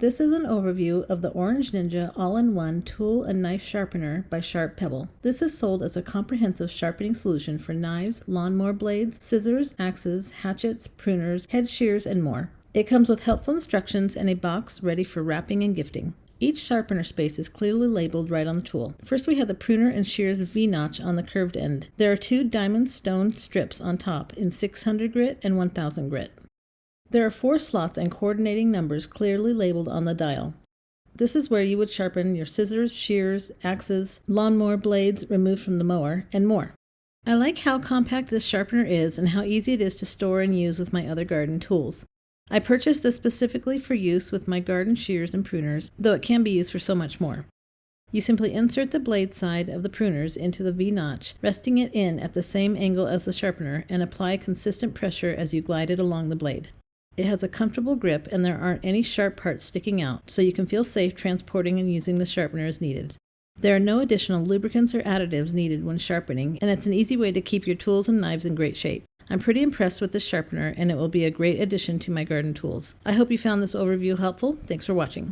This is an overview of the Orange Ninja All-in-1 Tool and Knife Sharpener by Pebble. This is sold as a comprehensive sharpening solution for knives, lawnmower blades, scissors, axes, hatchets, pruners, head shears, and more. It comes with helpful instructions and a box ready for wrapping and gifting. Each sharpener space is clearly labeled right on the tool. First, we have the pruner and shears V-notch on the curved end. There are two diamond stone strips on top in 600 grit and 1000 grit. There are 4 slots and coordinating numbers clearly labeled on the dial. This is where you would sharpen your scissors, shears, axes, lawnmower blades removed from the mower, and more. I like how compact this sharpener is and how easy it is to store and use with my other garden tools. I purchased this specifically for use with my garden shears and pruners, though it can be used for so much more. You simply insert the blade side of the pruners into the V-notch, resting it in at the same angle as the sharpener, and apply consistent pressure as you glide it along the blade. It has a comfortable grip and there aren't any sharp parts sticking out, so you can feel safe transporting and using the sharpener as needed. There are no additional lubricants or additives needed when sharpening, and it's an easy way to keep your tools and knives in great shape. I'm pretty impressed with this sharpener, and it will be a great addition to my garden tools. I hope you found this overview helpful. Thanks for watching.